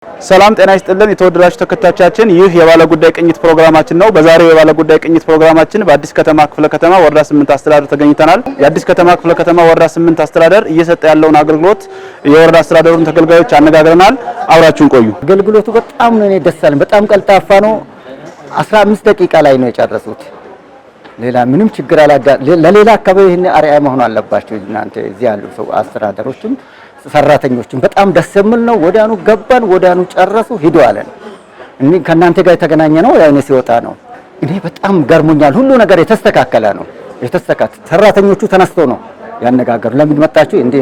ሰላም ጤና ይስጥልን የተወደዳችሁ ተከታታዮቻችን ይህ የባለ ጉዳይ ቅኝት ፕሮግራማችን ነው። በዛሬው የባለ ጉዳይ ቅኝት ፕሮግራማችን በአዲስ ከተማ ክፍለ ከተማ ወረዳ 8 አስተዳደር ተገኝተናል። የአዲስ ከተማ ክፍለ ከተማ ወረዳ 8 አስተዳደር እየሰጠ ያለውን አገልግሎት የወረዳ አስተዳደሩን ተገልጋዮች አነጋግረናል። አብራችሁን ቆዩ። አገልግሎቱ በጣም ነው ደስ ያለን። በጣም ቀልጣፋ ነው። 15 ደቂቃ ላይ ነው የጨረሱት። ሌላ ምንም ችግር ለሌላ አካባቢ ይሄን አርአያ መሆን አለባቸው። እናንተ እዚህ ያሉ ሰው አስተዳደሮችም ሰራተኞችን በጣም ደስ የሚል ነው። ወዲያኑ ገባን፣ ወዲያኑ ጨረሱ፣ ሂዱ አለን። እኔ ከናንተ ጋር የተገናኘ ነው ያኔ ሲወጣ ነው። እኔ በጣም ገርሞኛል። ሁሉ ነገር የተስተካከለ ነው። ሰራተኞቹ ተነስቶ ነው ያነጋገሩ። ለምን መጣችሁ እንዴ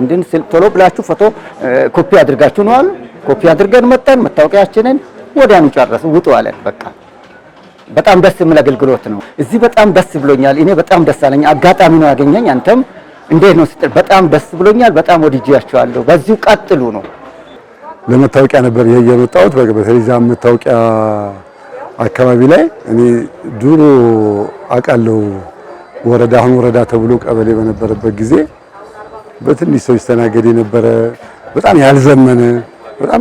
ቶሎ ብላችሁ ፎቶ ኮፒ አድርጋችሁ ነው አሉ። ኮፒ አድርገን መጣን። መታወቂያችንን ወዲያኑ ጨረሱ፣ ውጡ አለን። በቃ በጣም ደስ የሚል አገልግሎት ነው። እዚህ በጣም ደስ ብሎኛል። እኔ በጣም ደስ አለኝ። አጋጣሚ ነው ያገኘኝ። አንተም እንዴት ነው ስትል በጣም ደስ ብሎኛል። በጣም ወድጃችኋለሁ። በዚሁ ቀጥሉ ነው። ለመታወቂያ ነበር የመጣሁት። በተለይ ዛም መታወቂያ አካባቢ ላይ እኔ ድሮ አውቃለሁ። ወረዳ አሁን ወረዳ ተብሎ ቀበሌ በነበረበት ጊዜ በትንሽ ሰው ይስተናገድ የነበረ በጣም ያልዘመነ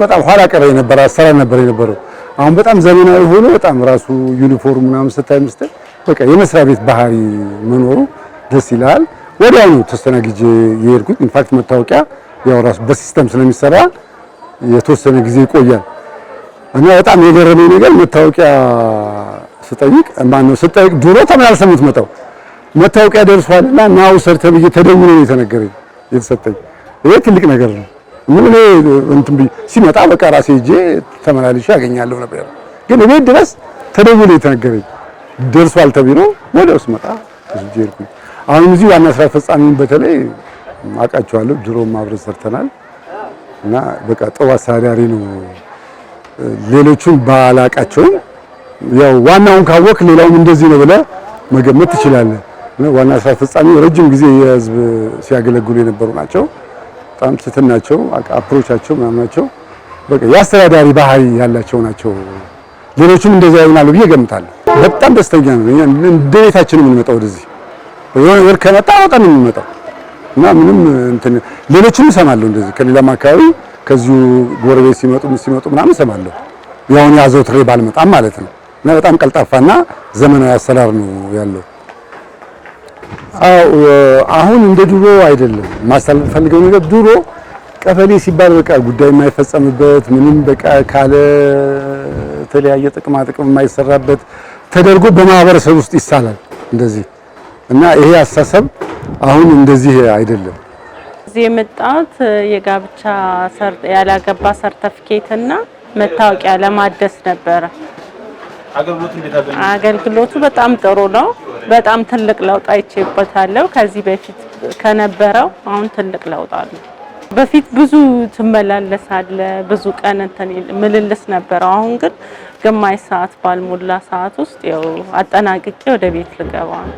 በጣም ኋላ ቀር የነበረ አሰራር ነበር የነበረው። አሁን በጣም ዘመናዊ ሆኖ በጣም ራሱ ዩኒፎርም ምናምን ስታይ መስጠት በቃ የመስሪያ ቤት ባህሪ መኖሩ ደስ ይላል። ወዲያውኑ ተስተናግጄ የሄድኩት ኢንፋክት መታወቂያ ያው ራሱ በሲስተም ስለሚሰራ የተወሰነ ጊዜ ይቆያል እና በጣም የገረመኝ ነገር መታወቂያ ስጠይቅ ድሮ ተመላልሰን የምትመጣው መታወቂያ ደርሷልና ናው ሰርተብዬ ተደውሎ ነው የተነገረኝ የተሰጠኝ። ይሄ ትልቅ ነገር ነው። ምን እንትን ሲመጣ በቃ ራሴ ሄጄ ተመላልሼ ያገኛለሁ ነበር። ግን እቤት ድረስ ተደውሎ የተነገረኝ ደርሷል ተብሎ ወዲያው ስመጣ እዚህ ሄድኩኝ። አሁን እዚህ ዋና ስራ አስፈጻሚውን በተለይ አውቃቸዋለሁ። ድሮም አብረን ሰርተናል እና በቃ ጥሩ አስተዳዳሪ ነው። ሌሎቹን ባላውቃቸውም ያው ዋናውን ካወቅ ሌላውም እንደዚህ ነው ብለህ መገመት ትችላለህ። ዋና ስራ አስፈጻሚው ረጅም ጊዜ የህዝብ ሲያገለግሉ የነበሩ ናቸው። በጣም ትትናቸው አፕሮቻቸው ምናምናቸው በቃ የአስተዳዳሪ ባህሪ ያላቸው ናቸው። ሌሎቹም እንደዛ ይሆናሉ ብዬ ገምታለሁ። በጣም ደስተኛ ነኝ። እንደ ቤታችን የምንመጣው ወደዚህ የሆነ ወር ከመጣ ወጣን የምንመጣው እና ምንም እንትን ሌሎችም እሰማለሁ እንደዚህ ከሌላም አካባቢ ከዚሁ ጎረቤት ሲመጡ ምናምን እሰማለሁ። ያውን ያዘው ትሬ ባልመጣም ማለት ነው። እና በጣም ቀልጣፋና ዘመናዊ አሰራር ነው ያለው። አሁን እንደ ድሮ አይደለም። ማስተላለፍ ፈልገው ነገር ድሮ ቀበሌ ሲባል በቃ ጉዳይ የማይፈጸምበት ምንም በቃ ካለ ተለያየ ጥቅም የማይሰራበት ተደርጎ በማህበረሰብ ውስጥ ይሳላል እንደዚህ እና ይሄ አስተሳሰብ አሁን እንደዚህ አይደለም። እዚህ የመጣሁት የጋብቻ ያላገባ ሰርተፊኬት እና መታወቂያ ለማደስ ነበረ። አገልግሎቱ በጣም ጥሩ ነው። በጣም ትልቅ ለውጥ አይቼበታለሁ። ከዚህ በፊት ከነበረው አሁን ትልቅ ለውጥ አለ። በፊት ብዙ ትመላለሳለ፣ ብዙ ቀን ምልልስ ነበረው። አሁን ግን ግማሽ ሰዓት ባልሞላ ሰዓት ውስጥ ያው አጠናቅቄ ወደ ቤት ልገባ ነው።